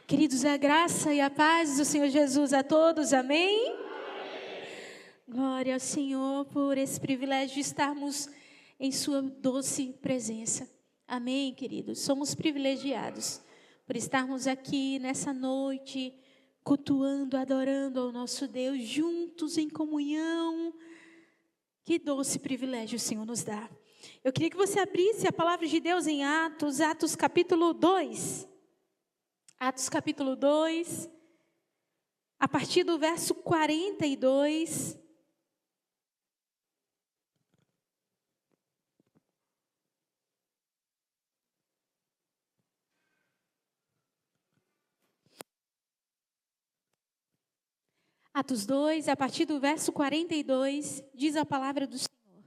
Queridos, a graça e a paz do Senhor Jesus a todos, amém? Glória ao Senhor por esse privilégio de estarmos em sua doce presença. Amém, queridos? Somos privilegiados por estarmos aqui nessa noite, cultuando, adorando ao nosso Deus, juntos em comunhão. Que doce privilégio o Senhor nos dá. Eu queria que você abrisse a palavra de Deus em Atos capítulo 2. Atos capítulo 2, a partir do verso 42. Atos 2, a partir do verso 42, diz a palavra do Senhor.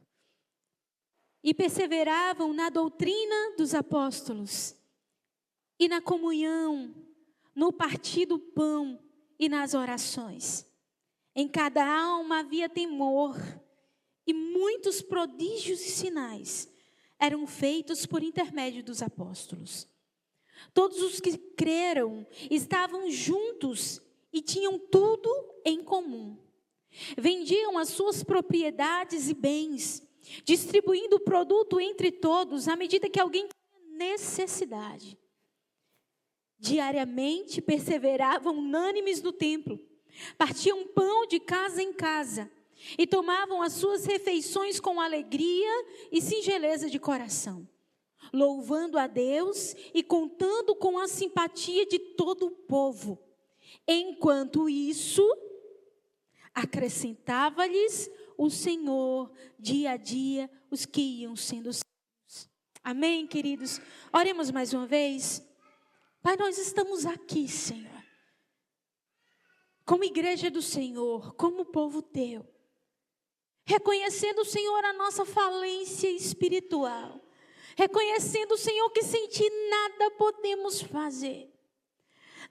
E perseveravam na doutrina dos apóstolos, e na comunhão, no partir do pão e nas orações. Em cada alma havia temor, e muitos prodígios e sinais eram feitos por intermédio dos apóstolos. Todos os que creram estavam juntos e tinham tudo em comum. Vendiam as suas propriedades e bens, distribuindo o produto entre todos à medida que alguém tinha necessidade. Diariamente perseveravam unânimes no templo, partiam pão de casa em casa e tomavam as suas refeições com alegria e singeleza de coração, louvando a Deus e contando com a simpatia de todo o povo. Enquanto isso, acrescentava-lhes o Senhor dia a dia os que iam sendo salvos. Amém, queridos? Oremos mais uma vez. Pai, nós estamos aqui, Senhor, como igreja do Senhor, como povo teu, reconhecendo, Senhor, a nossa falência espiritual, reconhecendo, Senhor, que sem ti nada podemos fazer.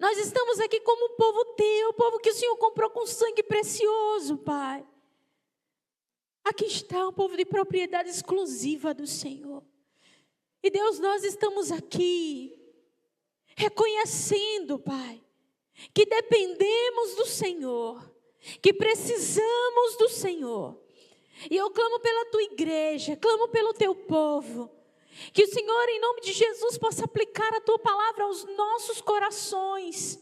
Nós estamos aqui como povo teu, povo que o Senhor comprou com sangue precioso, Pai. Aqui está um povo de propriedade exclusiva do Senhor. E Deus, nós estamos aqui reconhecendo, Pai, que dependemos do Senhor, que precisamos do Senhor. E eu clamo pela tua igreja, clamo pelo teu povo, que o Senhor, em nome de Jesus, possa aplicar a tua palavra aos nossos corações,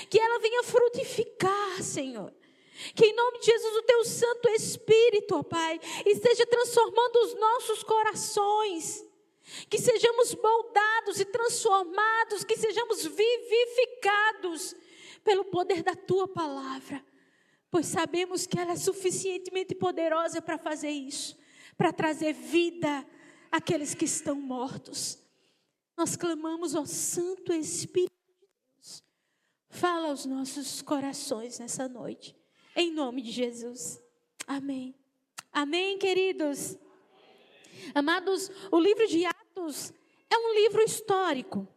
que ela venha frutificar, Senhor. Que em nome de Jesus o teu Santo Espírito, ó Pai, esteja transformando os nossos corações. Que sejamos moldados e transformados, que sejamos vivificados pelo poder da tua palavra. Pois sabemos que ela é suficientemente poderosa para fazer isso, para trazer vida àqueles que estão mortos. Nós clamamos ao Santo Espírito de Deus. Fala aos nossos corações nessa noite, em nome de Jesus. Amém. Amém, queridos. Amados, o livro de Atos é um livro histórico.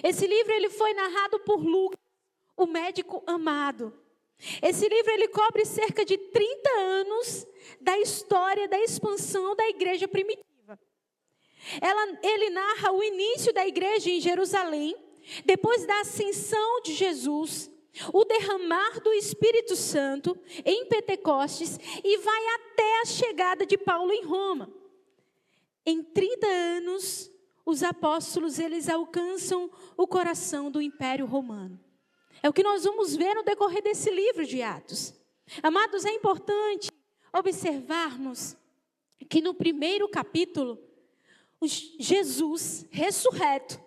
Esse livro ele foi narrado por Lucas, o médico amado. Esse livro ele cobre cerca de 30 anos da história da expansão da igreja primitiva. Ele narra o início da igreja em Jerusalém, depois da ascensão de Jesus, o derramar do Espírito Santo em Pentecostes e vai até a chegada de Paulo em Roma. Em 30 anos, os apóstolos, eles alcançam o coração do Império Romano. É o que nós vamos ver no decorrer desse livro de Atos. Amados, é importante observarmos que no primeiro capítulo, Jesus, ressurreto,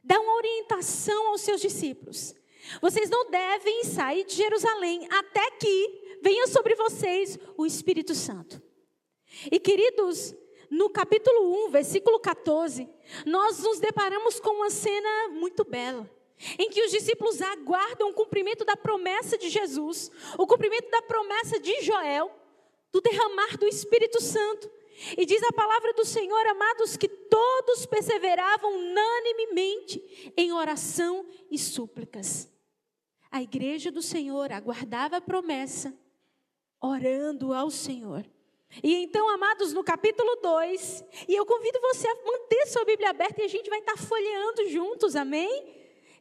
dá uma orientação aos seus discípulos. Vocês não devem sair de Jerusalém até que venha sobre vocês o Espírito Santo. E queridos, no capítulo 1, versículo 14, nós nos deparamos com uma cena muito bela, em que os discípulos aguardam o cumprimento da promessa de Jesus, o cumprimento da promessa de Joel, do derramar do Espírito Santo. E diz a palavra do Senhor, amados, que todos perseveravam unanimemente em oração e súplicas. A igreja do Senhor aguardava a promessa, orando ao Senhor. E então, amados, no capítulo 2, e eu convido você a manter sua Bíblia aberta e a gente vai estar folheando juntos, amém?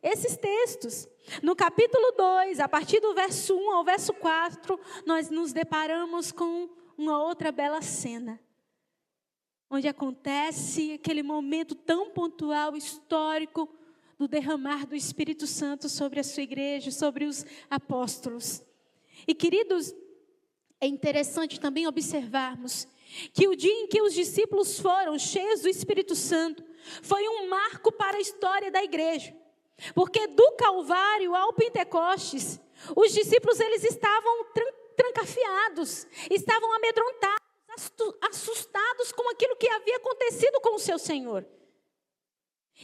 esses textos. No capítulo 2, a partir do verso 1 ao verso 4, nós nos deparamos com uma outra bela cena, onde acontece aquele momento tão pontual, histórico, do derramar do Espírito Santo sobre a sua igreja, sobre os apóstolos. E queridos, é interessante também observarmos que o dia em que os discípulos foram cheios do Espírito Santo foi um marco para a história da igreja. Porque do Calvário ao Pentecostes, os discípulos eles estavam trancafiados, estavam amedrontados, assustados com aquilo que havia acontecido com o seu Senhor.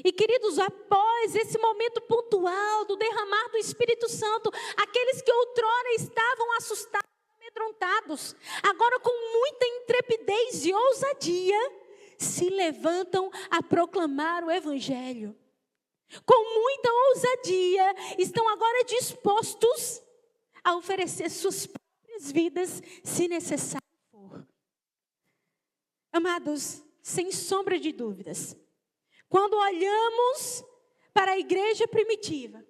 E queridos, após esse momento pontual do derramar do Espírito Santo, aqueles que outrora estavam assustados, amedrontados, agora com muita intrepidez e ousadia, se levantam a proclamar o Evangelho. Com muita ousadia, estão agora dispostos a oferecer suas próprias vidas, se necessário for. Amados, sem sombra de dúvidas, quando olhamos para a igreja primitiva,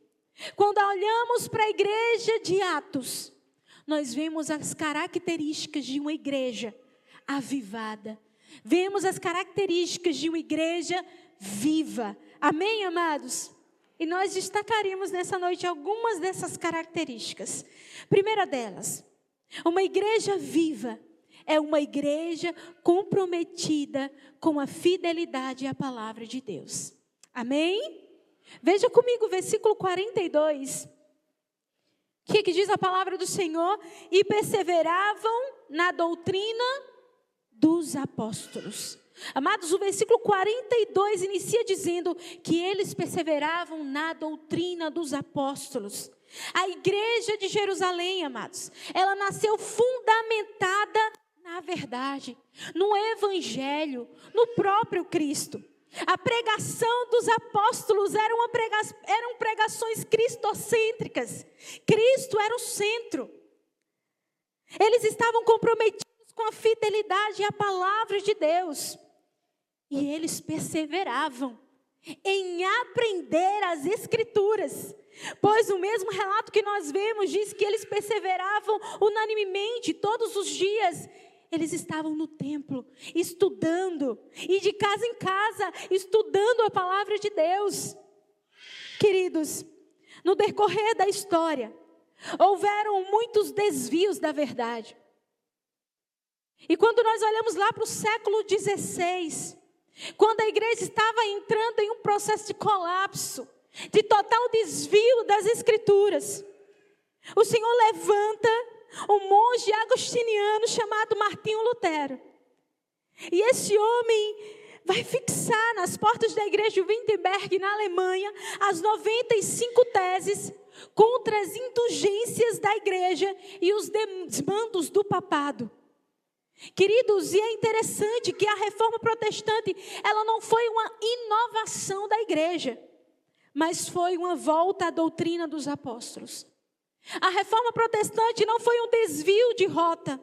quando olhamos para a igreja de Atos, nós vemos as características de uma igreja avivada. Vemos as características de uma igreja viva. Amém, amados? E nós destacaremos nessa noite algumas dessas características. Primeira delas, uma igreja viva é uma igreja comprometida com a fidelidade à palavra de Deus. Amém? Veja comigo o versículo 42. O que diz a palavra do Senhor? E perseveravam na doutrina dos apóstolos. Amados, o versículo 42 inicia dizendo que eles perseveravam na doutrina dos apóstolos. A igreja de Jerusalém, amados, ela nasceu fundamentada na verdade, no Evangelho, no próprio Cristo. A pregação dos apóstolos eram pregações cristocêntricas. Cristo era o centro. Eles estavam comprometidos com a fidelidade à palavra de Deus. E eles perseveravam em aprender as Escrituras. Pois o mesmo relato que nós vemos diz que eles perseveravam unanimemente todos os dias. Eles estavam no templo, estudando, e de casa em casa, estudando a palavra de Deus. Queridos, no decorrer da história, houveram muitos desvios da verdade. E quando nós olhamos lá para o século XVI, quando a igreja estava entrando em um processo de colapso, de total desvio das Escrituras, o Senhor levanta um monge agostiniano chamado Martinho Lutero. E esse homem vai fixar nas portas da igreja de Wittenberg, na Alemanha, as 95 teses contra as indulgências da igreja e os desmandos do papado. Queridos, e é interessante que a reforma protestante, ela não foi uma inovação da igreja, mas foi uma volta à doutrina dos apóstolos. A reforma protestante não foi um desvio de rota,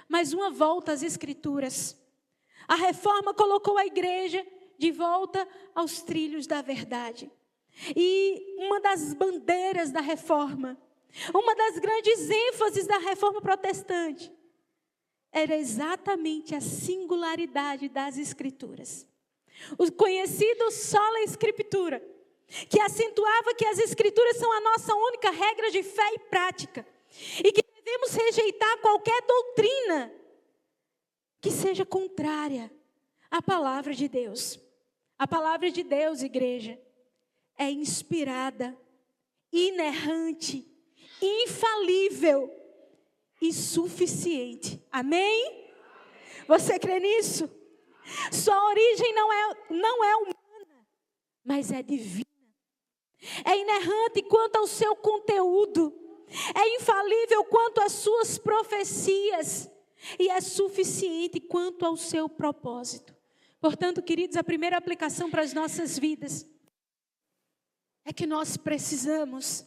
mas uma volta às Escrituras. A reforma colocou a igreja de volta aos trilhos da verdade. E uma das bandeiras da reforma, uma das grandes ênfases da reforma protestante, era exatamente a singularidade das Escrituras. O conhecido sola Scriptura, que acentuava que as Escrituras são a nossa única regra de fé e prática, e que devemos rejeitar qualquer doutrina que seja contrária à palavra de Deus. A palavra de Deus, igreja, é inspirada, inerrante, infalível e suficiente. Amém? Você crê nisso? Sua origem não é humana, mas é divina. É inerrante quanto ao seu conteúdo, é infalível quanto às suas profecias, e é suficiente quanto ao seu propósito. Portanto, queridos, a primeira aplicação para as nossas vidas é que nós precisamos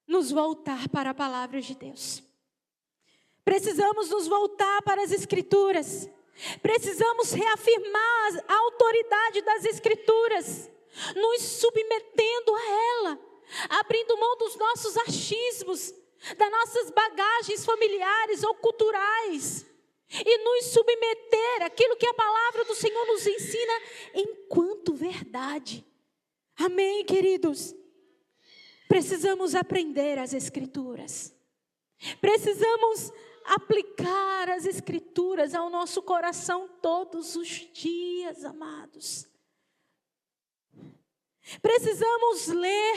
nos voltar para a palavra de Deus. Precisamos nos voltar para as Escrituras. Precisamos reafirmar a autoridade das Escrituras. nos submetendo a ela, abrindo mão dos nossos achismos, das nossas bagagens familiares ou culturais, e nos submeter àquilo que a palavra do Senhor nos ensina enquanto verdade. Amém, queridos? Precisamos aprender as Escrituras. Precisamos aplicar as Escrituras ao nosso coração todos os dias, amados. Precisamos ler,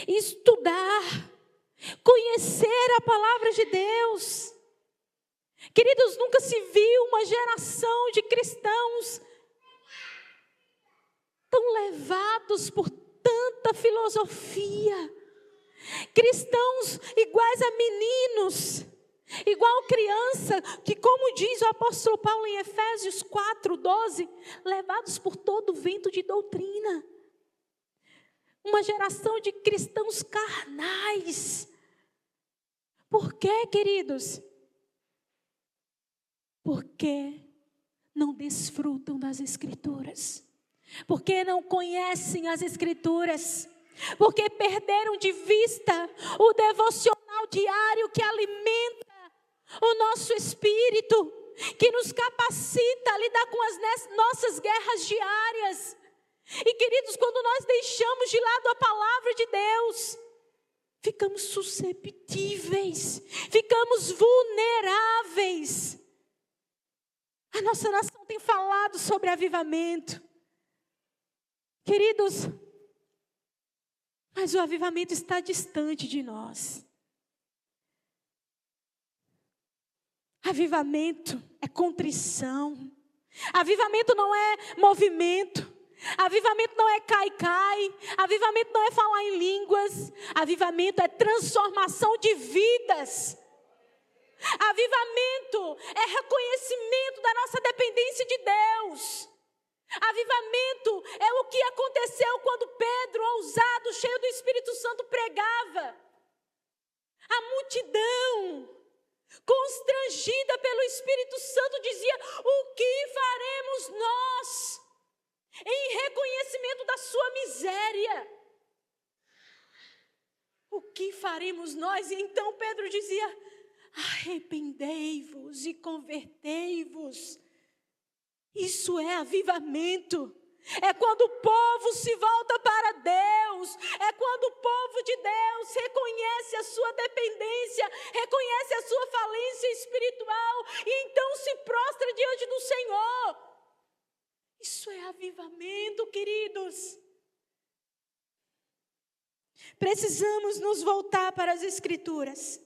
estudar, conhecer a palavra de Deus. Queridos, nunca se viu uma geração de cristãos tão levados por tanta filosofia. Cristãos iguais a meninos, igual criança, que, como diz o apóstolo Paulo em Efésios 4:12, levados por todo vento de doutrina. Uma geração de cristãos carnais. Por quê, queridos? Porque não desfrutam das Escrituras. Porque não conhecem as Escrituras. Porque perderam de vista o devocional diário que alimenta o nosso espírito, que nos capacita a lidar com as nossas guerras diárias. E, queridos, quando nós deixamos de lado a palavra de Deus, ficamos susceptíveis, ficamos vulneráveis. A nossa nação tem falado sobre avivamento. Queridos, mas o avivamento está distante de nós. Avivamento é contrição. Avivamento não é movimento. Avivamento não é cai-cai. Avivamento não é falar em línguas. Avivamento é transformação de vidas. Avivamento é reconhecimento da nossa dependência de Deus. Avivamento é o que aconteceu quando Pedro, ousado, cheio do Espírito Santo, pregava. A multidão, constrangida pelo Espírito Santo, dizia: o que faremos nós? Em reconhecimento da sua miséria. O que faremos nós? E então Pedro dizia: arrependei-vos e convertei-vos. Isso é avivamento. É quando o povo se volta para Deus. É quando o povo de Deus reconhece a sua dependência, reconhece a sua falência espiritual e então se prostra diante do Senhor. Isso é avivamento, queridos. Precisamos nos voltar para as Escrituras,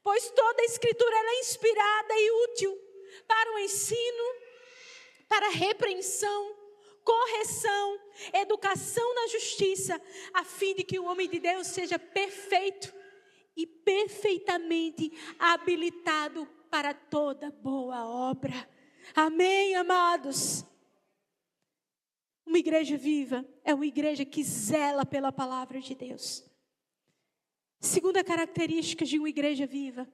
pois toda a Escritura ela é inspirada e útil para o ensino, para a repreensão, correção, educação na justiça, a fim de que o homem de Deus seja perfeito e perfeitamente habilitado para toda boa obra. Amém, amados? Uma igreja viva é uma igreja que zela pela palavra de Deus. Segunda característica de uma igreja viva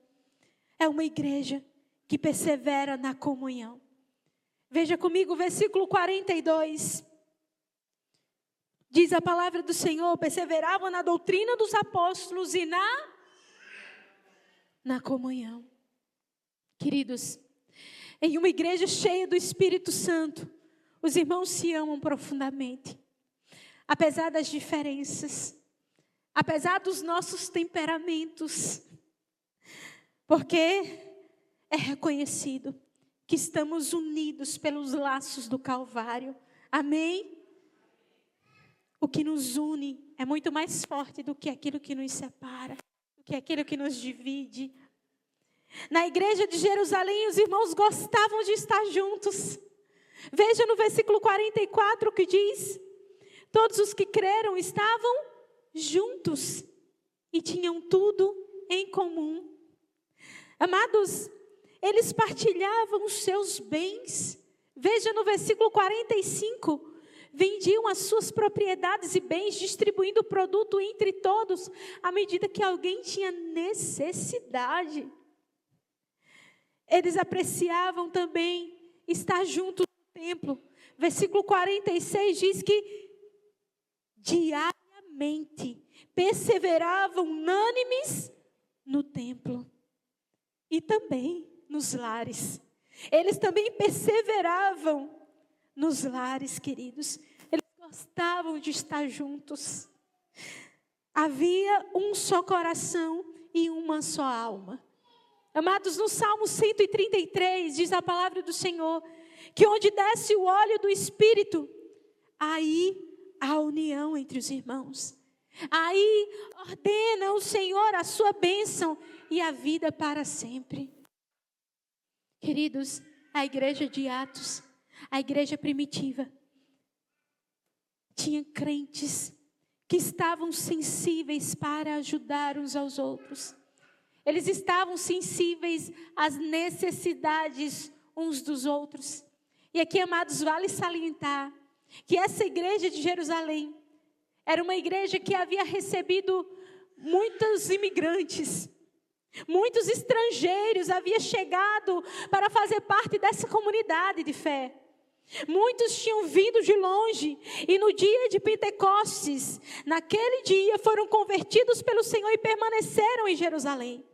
é uma igreja que persevera na comunhão. Veja comigo o versículo 42. Diz a palavra do Senhor: perseveravam na doutrina dos apóstolos e na comunhão. Queridos, em uma igreja cheia do Espírito Santo, os irmãos se amam profundamente. Apesar das diferenças, apesar dos nossos temperamentos, porque é reconhecido que estamos unidos pelos laços do Calvário. Amém? O que nos une é muito mais forte do que aquilo que nos separa, do que aquilo que nos divide. Na igreja de Jerusalém, os irmãos gostavam de estar juntos. Veja no versículo 44 que diz: todos os que creram estavam juntos e tinham tudo em comum. Amados, eles partilhavam os seus bens. Veja no versículo 45. Vendiam as suas propriedades e bens, distribuindo o produto entre todos, à medida que alguém tinha necessidade. Eles apreciavam também estar juntos no templo. versículo 46 diz que diariamente perseveravam unânimes no templo e também nos lares. Eles também perseveravam nos lares, queridos. Eles gostavam de estar juntos. Havia um só coração e uma só alma. Amados, no Salmo 133 diz a palavra do Senhor que onde desce o óleo do Espírito, aí há união entre os irmãos. Aí ordena o Senhor a sua bênção e a vida para sempre. Queridos, a igreja de Atos, a igreja primitiva, tinha crentes que estavam sensíveis para ajudar uns aos outros. Eles estavam sensíveis às necessidades uns dos outros. E aqui, amados, vale salientar que essa igreja de Jerusalém era uma igreja que havia recebido muitos imigrantes, muitos estrangeiros haviam chegado para fazer parte dessa comunidade de fé. Muitos tinham vindo de longe e no dia de Pentecostes, naquele dia foram convertidos pelo Senhor e permaneceram em Jerusalém.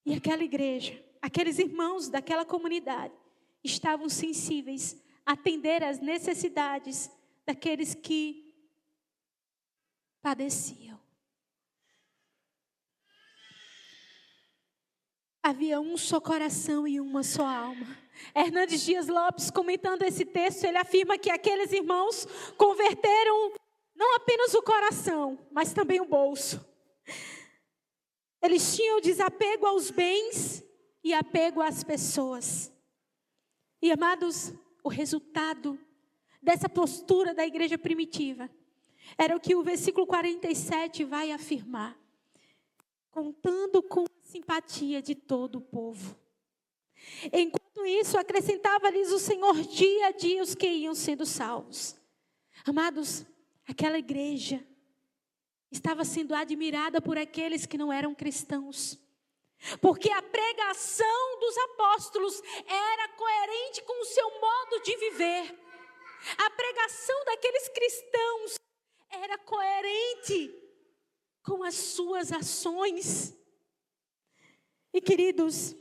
E aquela igreja, aqueles irmãos daquela comunidade estavam sensíveis a atender às necessidades daqueles que padeciam. Havia um só coração e uma só alma. Hernandes Dias Lopes, comentando esse texto, ele afirma que aqueles irmãos converteram não apenas o coração, mas também o bolso. Eles tinham desapego aos bens e apego às pessoas. E, amados, o resultado dessa postura da igreja primitiva era o que o versículo 47 vai afirmar. Contando com a simpatia de todo o povo. Enquanto isso, acrescentava-lhes o Senhor dia a dia os que iam sendo salvos. Amados, aquela igreja estava sendo admirada por aqueles que não eram cristãos. Porque a pregação dos apóstolos era coerente com o seu modo de viver. A pregação daqueles cristãos era coerente com as suas ações. E, queridos,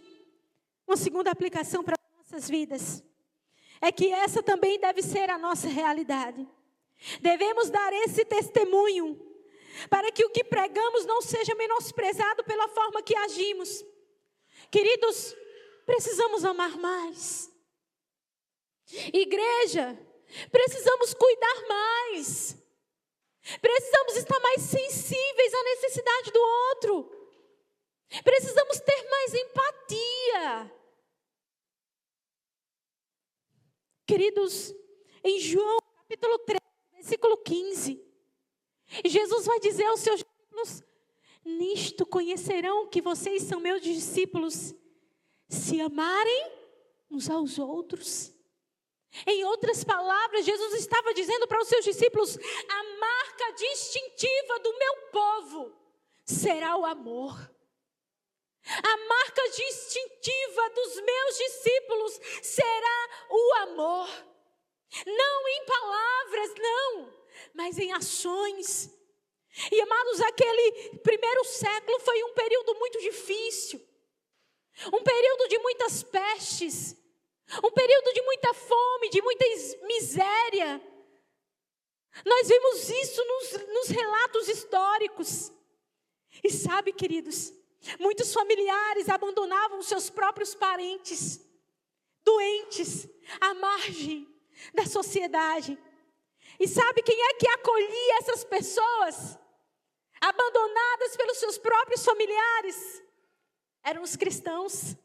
uma segunda aplicação para nossas vidas é que essa também deve ser a nossa realidade. Devemos dar esse testemunho para que o que pregamos não seja menosprezado pela forma que agimos. Queridos, precisamos amar mais. Igreja, precisamos cuidar mais. Precisamos estar mais sensíveis à necessidade do outro. Precisamos ter mais empatia. Queridos, em João capítulo 3, versículo 15, Jesus vai dizer aos seus discípulos: nisto conhecerão que vocês são meus discípulos, se amarem uns aos outros. Em outras palavras, Jesus estava dizendo para os seus discípulos: a marca distintiva do meu povo será o amor. A marca distintiva dos meus discípulos será o amor. Não em palavras, não, mas em ações. E, amados, aquele primeiro século foi um período muito difícil. Um período de muitas pestes. Um período de muita fome, de muita miséria. Nós vimos isso nos relatos históricos. E sabe, queridos, muitos familiares abandonavam seus próprios parentes, doentes, à margem da sociedade. E sabe quem é que acolhia essas pessoas, abandonadas pelos seus próprios familiares? Eram os cristãos.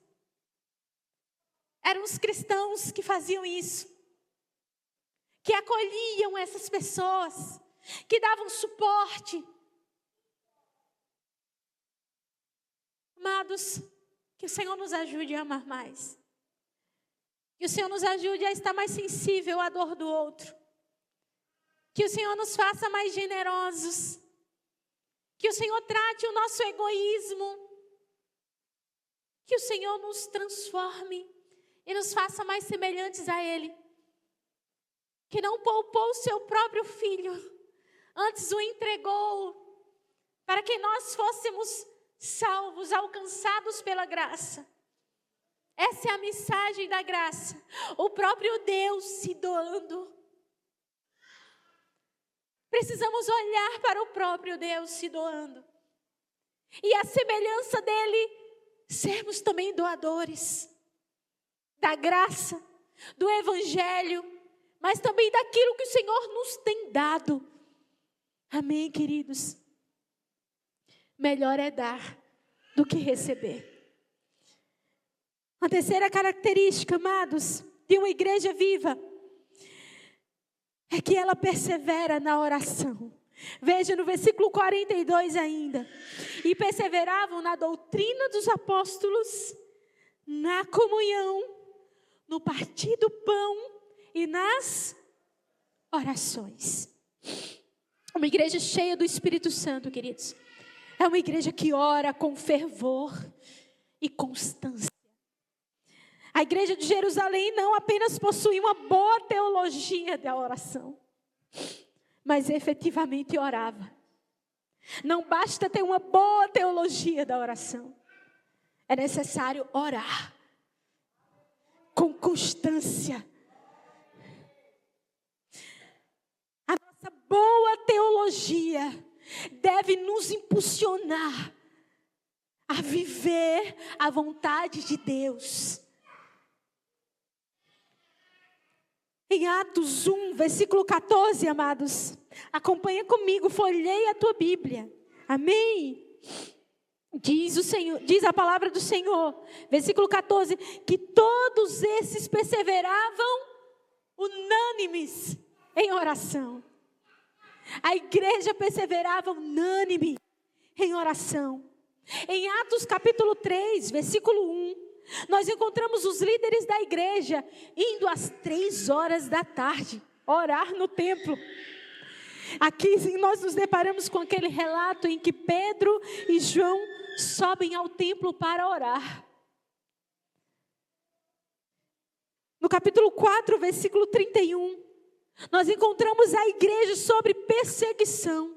Eram os cristãos que faziam isso, que acolhiam essas pessoas, que davam suporte. Amados, que o Senhor nos ajude a amar mais. Que o Senhor nos ajude a estar mais sensível à dor do outro. Que o Senhor nos faça mais generosos. Que o Senhor trate o nosso egoísmo. Que o Senhor nos transforme e nos faça mais semelhantes a Ele. que não poupou o seu próprio filho, antes o entregou para que nós fôssemos salvos, alcançados pela graça. Essa é a mensagem da graça. O próprio Deus se doando. Precisamos olhar para o próprio Deus se doando. E a semelhança dele, sermos também doadores da graça, do evangelho, mas também daquilo que o Senhor nos tem dado. Amém, queridos? Melhor é dar do que receber. A terceira característica, amados, de uma igreja viva, é que ela persevera na oração. Veja no versículo 42 ainda. E perseveravam na doutrina dos apóstolos, na comunhão, no partir do pão e nas orações. Uma igreja cheia do Espírito Santo, queridos. É uma igreja que ora com fervor e constância. A igreja de Jerusalém não apenas possuía uma boa teologia da oração, mas efetivamente orava. Não basta ter uma boa teologia da oração. É necessário orar com constância. A nossa boa teologia deve nos impulsionar a viver a vontade de Deus. Em Atos 1, versículo 14, amados, acompanha comigo, folheia a tua Bíblia. Amém? Diz a palavra do Senhor, versículo 14, que todos esses perseveravam unânimes em oração. A igreja perseverava unânime em oração. Em Atos capítulo 3, versículo 1, nós encontramos os líderes da igreja indo às 3 horas da tarde orar no templo. Aqui nós nos deparamos com aquele relato em que Pedro e João sobem ao templo para orar. No capítulo 4, versículo 31, nós encontramos a igreja sobre perseguição.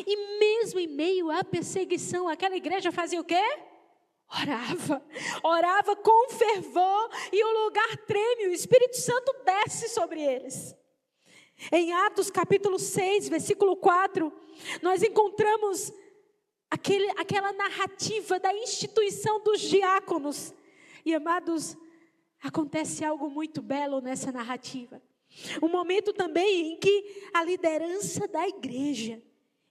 E mesmo em meio à perseguição, aquela igreja fazia o quê? Orava com fervor e o lugar treme, o Espírito Santo desce sobre eles. Em Atos capítulo 6, versículo 4, nós encontramos aquela narrativa da instituição dos diáconos. E amados, acontece algo muito belo nessa narrativa. Um momento também em que a liderança da igreja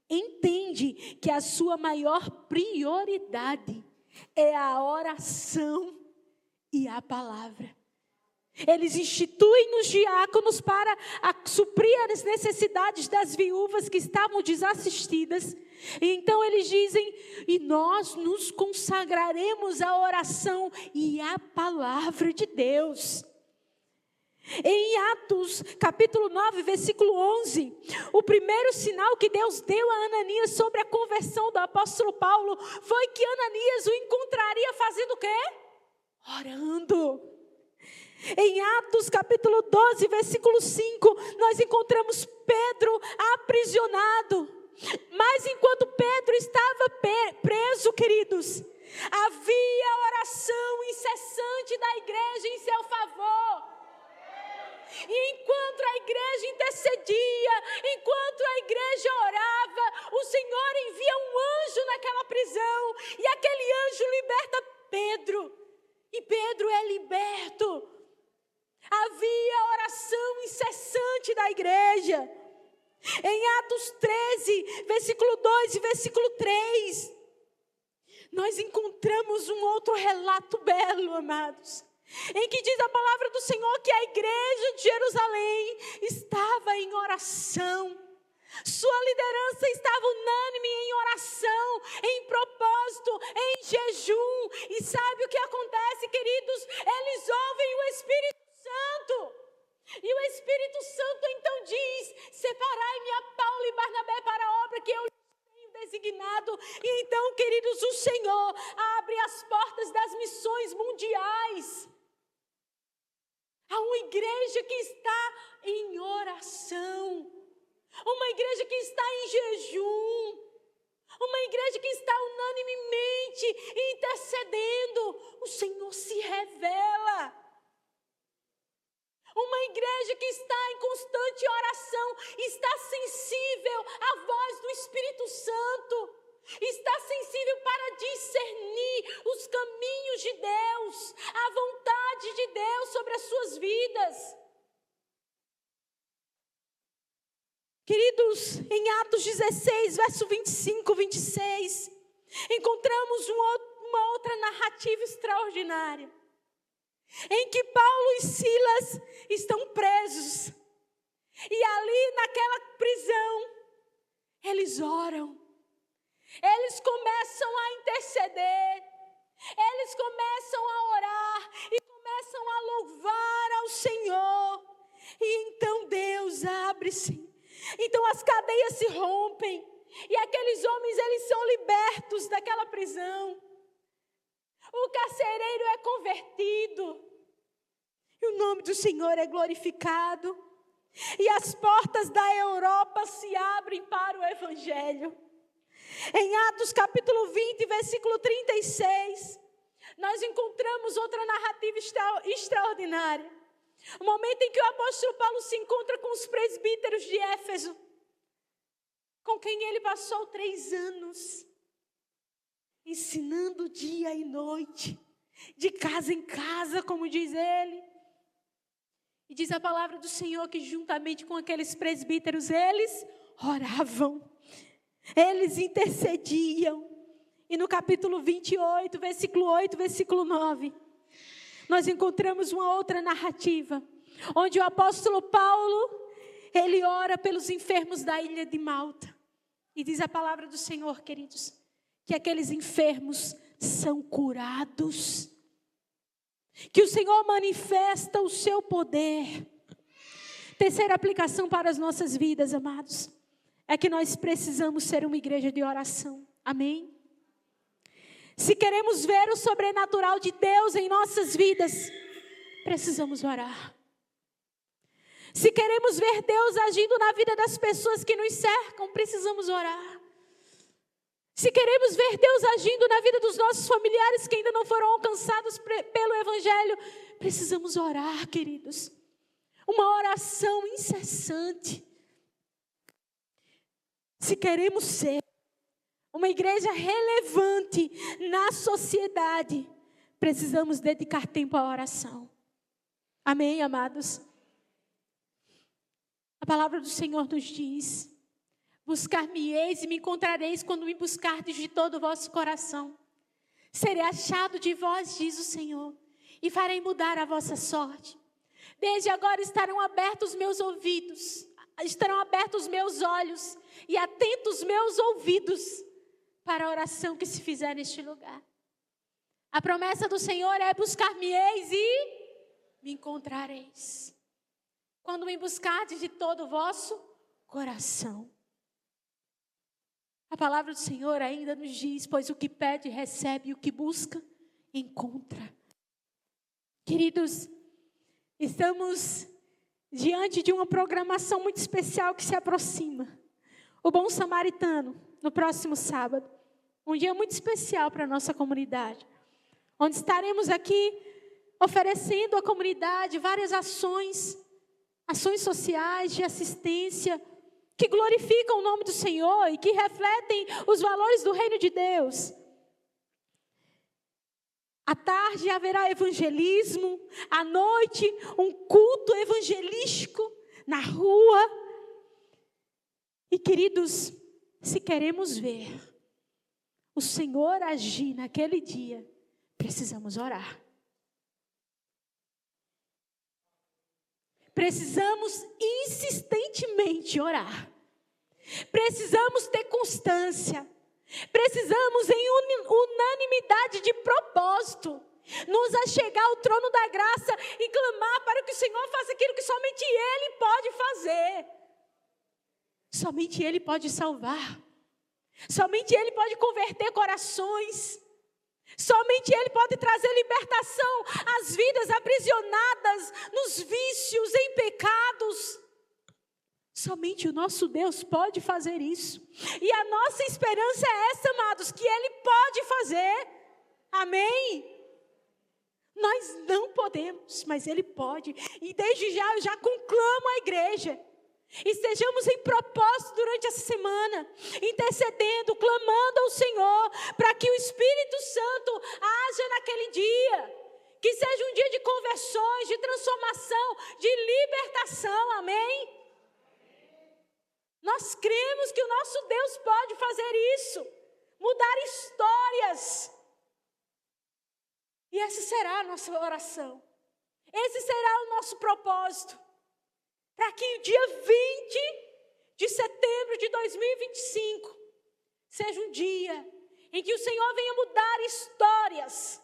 entende que a sua maior prioridade é a oração e a palavra. Eles instituem os diáconos para suprir as necessidades das viúvas que estavam desassistidas. E então eles dizem, e nós nos consagraremos à oração e à palavra de Deus. Em Atos, capítulo 9, versículo 11, o primeiro sinal que Deus deu a Ananias sobre a conversão do apóstolo Paulo foi que Ananias o encontraria fazendo o quê? Orando. Em Atos, capítulo 12, versículo 5, nós encontramos Pedro aprisionado. Mas enquanto Pedro estava preso, queridos, havia oração incessante da igreja em seu favor. E enquanto a igreja intercedia, enquanto a igreja orava, o Senhor envia um anjo naquela prisão. E aquele anjo liberta Pedro. E Pedro é liberto. Havia oração incessante da igreja. Em Atos 13, versículo 2 e versículo 3, nós encontramos um outro relato belo, amados, em que diz a palavra do Senhor que a igreja de Jerusalém estava em oração. Sua liderança estava unânime em oração, em propósito, em jejum. E sabe o que acontece, queridos? Eles ouvem o Espírito Santo. E o Espírito Santo então diz: separai-me a Paulo e Barnabé para a obra que eu tenho designado. E então, queridos, o Senhor abre as portas das missões mundiais. Há uma igreja que está em oração. Uma igreja que está em jejum. Uma igreja que está unanimemente intercedendo. O Senhor se revela. Uma igreja que está em constante oração, está sensível à voz do Espírito Santo, está sensível para discernir os caminhos de Deus, a vontade de Deus sobre as suas vidas. Queridos, em Atos 16, verso 25, 26, encontramos uma outra narrativa extraordinária, em que Paulo e Silas estão presos, e ali naquela prisão, eles oram, eles começam a interceder, eles começam a orar, e começam a louvar ao Senhor, e então Deus abre-se, então as cadeias se rompem, e aqueles homens, eles são libertos daquela prisão. O carcereiro é convertido. E o nome do Senhor é glorificado. E as portas da Europa se abrem para o Evangelho. Em Atos capítulo 20, versículo 36, nós encontramos outra narrativa extraordinária. O momento em que o apóstolo Paulo se encontra com os presbíteros de Éfeso, com quem ele passou 3 anos, ensinando dia e noite, de casa em casa, como diz ele. E diz a palavra do Senhor que juntamente com aqueles presbíteros, eles oravam, eles intercediam. E no capítulo 28, versículo 8, versículo 9, nós encontramos uma outra narrativa, onde o apóstolo Paulo, ele ora pelos enfermos da ilha de Malta. E diz a palavra do Senhor, queridos, que aqueles enfermos são curados, que o Senhor manifesta o seu poder. Terceira aplicação para as nossas vidas, amados, é que nós precisamos ser uma igreja de oração, amém? Se queremos ver o sobrenatural de Deus em nossas vidas, precisamos orar. Se queremos ver Deus agindo na vida das pessoas que nos cercam, precisamos orar. Se queremos ver Deus agindo na vida dos nossos familiares que ainda não foram alcançados pelo Evangelho, precisamos orar, queridos. Uma oração incessante. Se queremos ser uma igreja relevante na sociedade, precisamos dedicar tempo à oração. Amém, amados? A palavra do Senhor nos diz: buscar-me-eis e me encontrareis quando me buscardes de todo o vosso coração. Serei achado de vós, diz o Senhor, e farei mudar a vossa sorte. Desde agora estarão abertos meus ouvidos, estarão abertos os meus olhos e atentos os meus ouvidos para a oração que se fizer neste lugar. A promessa do Senhor é: buscar-me-eis e me encontrareis. Quando me buscardes de todo o vosso coração. A palavra do Senhor ainda nos diz: pois o que pede, recebe, e o que busca, encontra. Queridos, estamos diante de uma programação muito especial que se aproxima. O Bom Samaritano, no próximo sábado. Um dia muito especial para a nossa comunidade. Onde estaremos aqui oferecendo à comunidade várias ações sociais, de assistência, que glorificam o nome do Senhor e que refletem os valores do reino de Deus. À tarde haverá evangelismo, à noite um culto evangelístico na rua. E queridos, se queremos ver o Senhor agir naquele dia, precisamos orar. Precisamos insistentemente orar. Precisamos ter constância. Precisamos em unanimidade de propósito nos achegar ao trono da graça e clamar para que o Senhor faça aquilo que somente Ele pode fazer. Somente Ele pode salvar. Somente Ele pode converter corações. Somente Ele pode trazer libertação às vidas aprisionadas nos vícios, em pecados. Somente o nosso Deus pode fazer isso. E a nossa esperança é essa, amados, que Ele pode fazer. Amém? Nós não podemos, mas Ele pode. E desde já eu já conclamo a igreja. Estejamos em propósito durante essa semana, intercedendo, clamando ao Senhor, para que o Espírito Santo haja naquele dia. Que seja um dia de conversões, de transformação, de libertação, amém? Nós cremos que o nosso Deus pode fazer isso, mudar histórias. E essa será a nossa oração. Esse será o nosso propósito. Para que o dia 20 de setembro de 2025 seja um dia em que o Senhor venha mudar histórias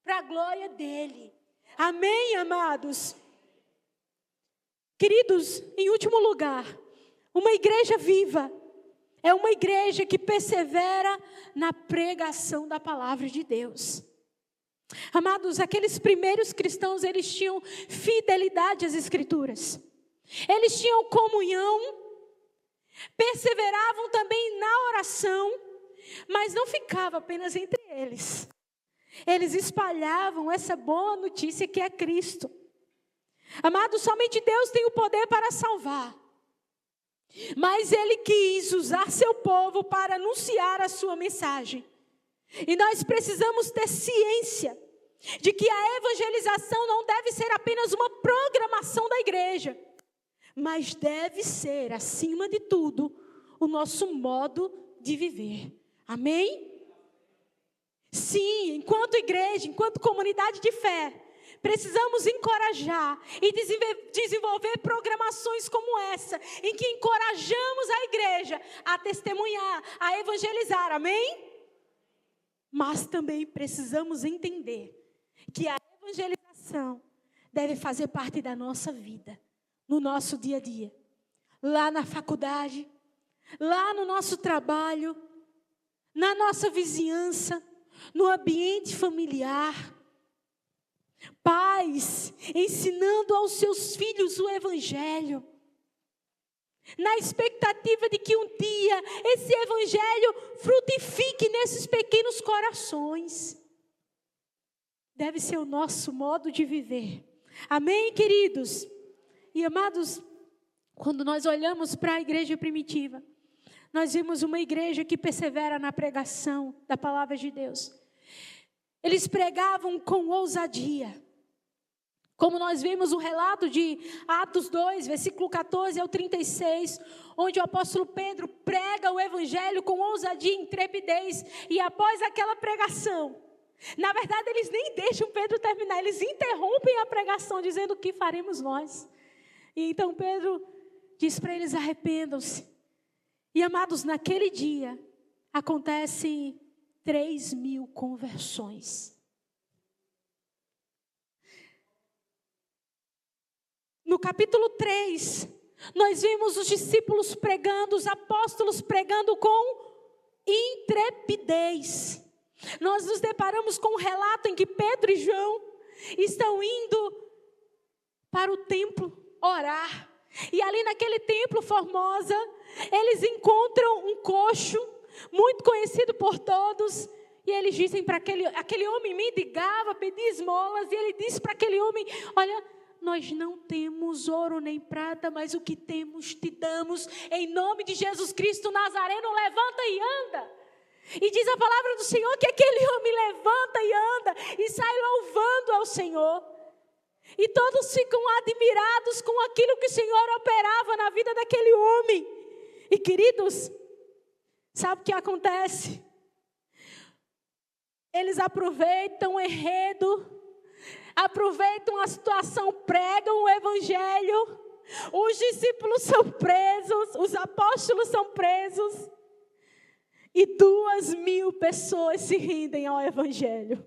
para a glória dEle. Amém, amados? Queridos, em último lugar, uma igreja viva é uma igreja que persevera na pregação da palavra de Deus. Amados, aqueles primeiros cristãos, eles tinham fidelidade às Escrituras. Eles tinham comunhão, perseveravam também na oração, mas não ficava apenas entre eles. Eles espalhavam essa boa notícia que é Cristo. Amados, somente Deus tem o poder para salvar. Mas Ele quis usar seu povo para anunciar a sua mensagem. E nós precisamos ter ciência de que a evangelização não deve ser apenas uma programação da igreja, mas deve ser, acima de tudo, o nosso modo de viver. Amém? Sim, enquanto igreja, enquanto comunidade de fé, precisamos encorajar e desenvolver programações como essa, em que encorajamos a igreja a testemunhar, a evangelizar. Amém? Mas também precisamos entender que a evangelização deve fazer parte da nossa vida, no nosso dia a dia. Lá na faculdade, lá no nosso trabalho, na nossa vizinhança, no ambiente familiar. Pais ensinando aos seus filhos o evangelho, na expectativa de que um dia esse evangelho frutifique nesses pequenos corações. Deve ser o nosso modo de viver. Amém, queridos? E amados, quando nós olhamos para a igreja primitiva, nós vimos uma igreja que persevera na pregação da palavra de Deus. Eles pregavam com ousadia. Como nós vimos o relato de Atos 2, versículo 14 ao 36, onde o apóstolo Pedro prega o evangelho com ousadia e intrepidez. E após aquela pregação, na verdade eles nem deixam Pedro terminar, eles interrompem a pregação dizendo: o que faremos nós? E então Pedro diz para eles: arrependam-se. E amados, naquele dia acontecem 3.000 conversões. No capítulo 3, nós vimos os discípulos pregando, os apóstolos pregando com intrepidez. Nós nos deparamos com um relato em que Pedro e João estão indo para o templo orar. E ali naquele templo Formosa, eles encontram um coxo, muito conhecido por todos. E eles dizem para aquele homem mendigava, pedia esmolas. E ele disse para aquele homem: olha, nós não temos ouro nem prata, mas o que temos te damos. Em nome de Jesus Cristo Nazareno, levanta e anda. E diz a palavra do Senhor que aquele homem levanta e anda e sai louvando ao Senhor. E todos ficam admirados com aquilo que o Senhor operava na vida daquele homem. E queridos, sabe o que acontece? Eles aproveitam o enredo, aproveitam a situação, pregam o evangelho. Os discípulos são presos, os apóstolos são presos. E 2.000 pessoas se rendem ao evangelho.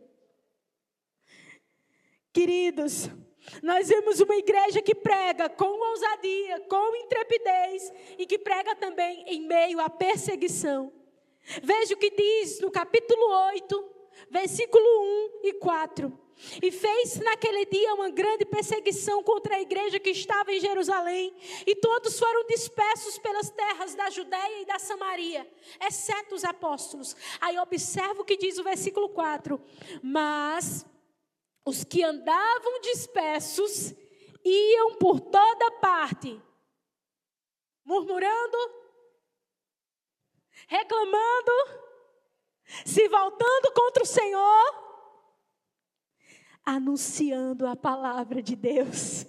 Queridos, nós vemos uma igreja que prega com ousadia, com intrepidez, e que prega também em meio à perseguição. Veja o que diz no capítulo 8, versículo 1 e 4. E fez naquele dia uma grande perseguição contra a igreja que estava em Jerusalém, e todos foram dispersos pelas terras da Judéia e da Samaria, exceto os apóstolos. Aí observa o que diz o versículo 4. Mas os que andavam dispersos iam por toda parte, murmurando, reclamando, se voltando contra o Senhor, anunciando a palavra de Deus.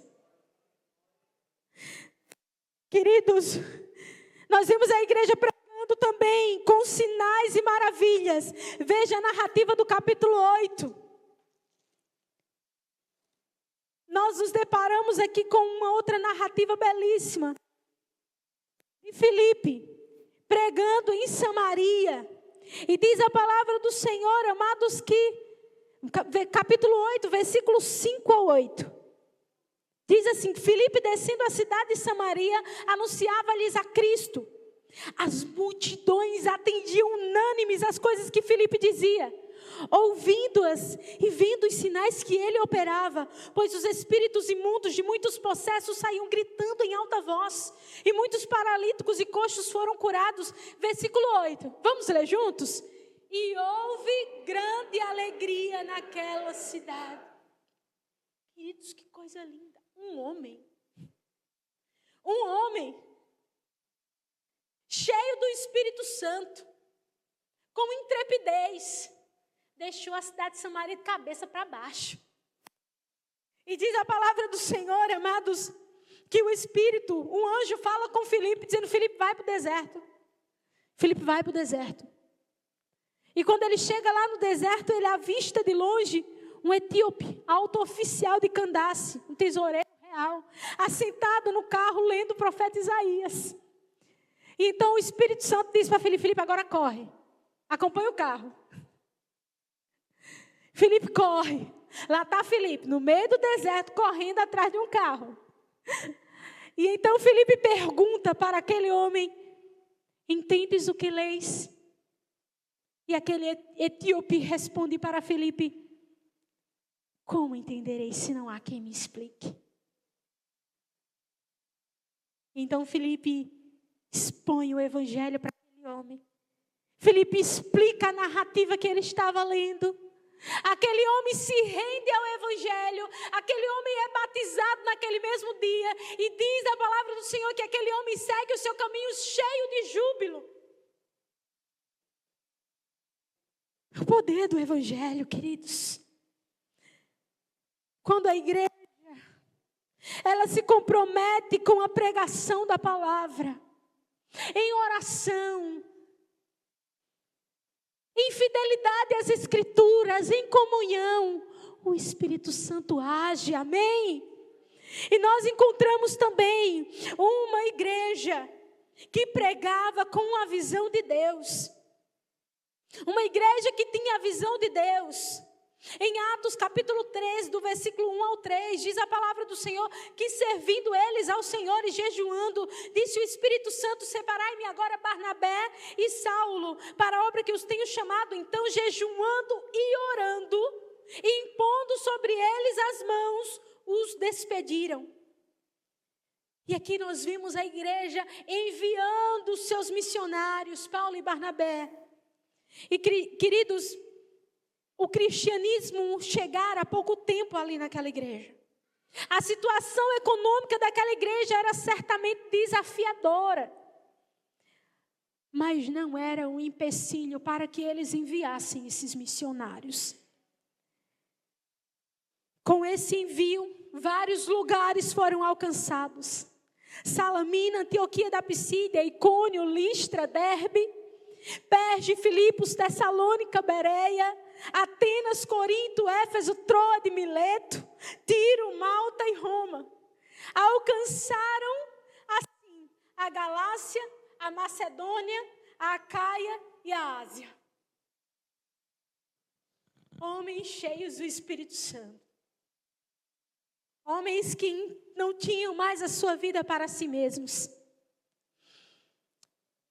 Queridos, nós vemos a igreja pregando também com sinais e maravilhas. Veja a narrativa do capítulo 8. Nós nos deparamos aqui com uma outra narrativa belíssima. De Filipe, pregando em Samaria. E diz a palavra do Senhor, amados, que capítulo 8, versículos 5 a 8. Diz assim: Filipe, descendo a cidade de Samaria, anunciava-lhes a Cristo. As multidões atendiam unânimes às coisas que Filipe dizia, ouvindo-as e vendo os sinais que ele operava, pois os espíritos imundos de muitos possessos saíam gritando em alta voz, e muitos paralíticos e coxos foram curados. Versículo 8, vamos ler juntos? E houve grande alegria naquela cidade. Queridos, que coisa linda. Um homem, cheio do Espírito Santo, com intrepidez, deixou a cidade de Samaria de cabeça para baixo. E diz a palavra do Senhor, amados, que o Espírito, um anjo fala com Filipe, dizendo: Filipe, vai para o deserto. Filipe vai para o deserto. E quando ele chega lá no deserto, ele avista de longe um etíope, alto oficial de Candace, um tesoureiro real, assentado no carro lendo o profeta Isaías. E então o Espírito Santo diz para Filipe: Filipe, agora corre, acompanha o carro. Filipe corre, lá está Filipe, no meio do deserto, correndo atrás de um carro. E então Filipe pergunta para aquele homem: entendes o que lês? E aquele etíope responde para Filipe: como entenderei se não há quem me explique? Então Filipe expõe o evangelho para aquele homem. Filipe explica a narrativa que ele estava lendo. Aquele homem se rende ao evangelho. Aquele homem é batizado naquele mesmo dia. E diz a palavra do Senhor que aquele homem segue o seu caminho cheio de júbilo. O poder do evangelho, queridos. Quando a igreja, ela se compromete com a pregação da palavra, em oração, em fidelidade às escrituras, em comunhão, o Espírito Santo age, amém? E nós encontramos também uma igreja que pregava com a visão de Deus. Uma igreja que tinha a visão de Deus. Em Atos capítulo 13, do versículo 1 ao 3, diz a palavra do Senhor que servindo eles ao Senhor e jejuando, disse o Espírito Santo: separai-me agora Barnabé e Saulo para a obra que os tenho chamado. Então, jejuando e orando, e impondo sobre eles as mãos, os despediram. E aqui nós vimos a igreja enviando os seus missionários, Paulo e Barnabé. E queridos, o cristianismo chegara há pouco tempo ali naquela igreja. A situação econômica daquela igreja era certamente desafiadora. Mas não era um empecilho para que eles enviassem esses missionários. Com esse envio, vários lugares foram alcançados. Salamina, Antioquia da Pisídia, Icônio, Listra, Derbe, Perge, Filipos, Tessalônica, Bereia, Atenas, Corinto, Éfeso, Troade, Mileto, Tiro, Malta e Roma. Alcançaram assim a Galácia, a Macedônia, a Acaia e a Ásia. Homens cheios do Espírito Santo. Homens que não tinham mais a sua vida para si mesmos.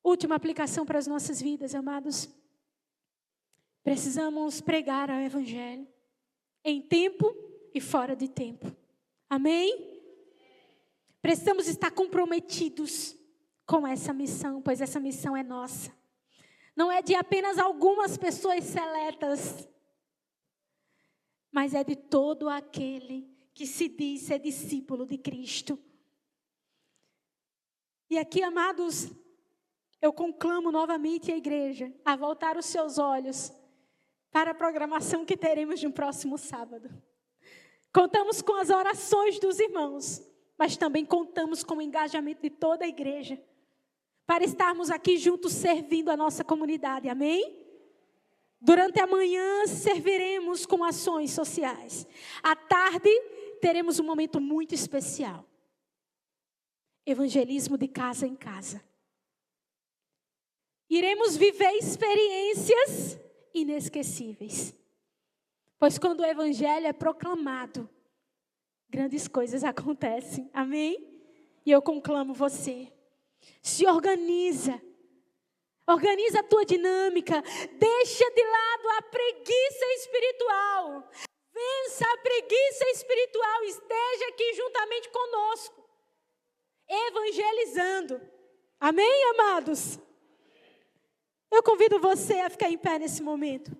Última aplicação para as nossas vidas, amados. Precisamos pregar o Evangelho em tempo e fora de tempo. Amém? Precisamos estar comprometidos com essa missão, pois essa missão é nossa. Não é de apenas algumas pessoas seletas, mas é de todo aquele que se diz ser discípulo de Cristo. E aqui, amados, eu conclamo novamente a igreja a voltar os seus olhos para a programação que teremos no próximo sábado. Contamos com as orações dos irmãos, mas também contamos com o engajamento de toda a igreja, para estarmos aqui juntos servindo a nossa comunidade, amém? Durante a manhã serviremos com ações sociais. À tarde teremos um momento muito especial. Evangelismo de casa em casa. Iremos viver experiências inesquecíveis. Pois quando o evangelho é proclamado, grandes coisas acontecem, amém? E eu conclamo você. Se organiza. Organiza a tua dinâmica. Deixa de lado a preguiça espiritual. Vença a preguiça espiritual. Esteja aqui juntamente conosco. Evangelizando. Amém, amados? Eu convido você a ficar em pé nesse momento.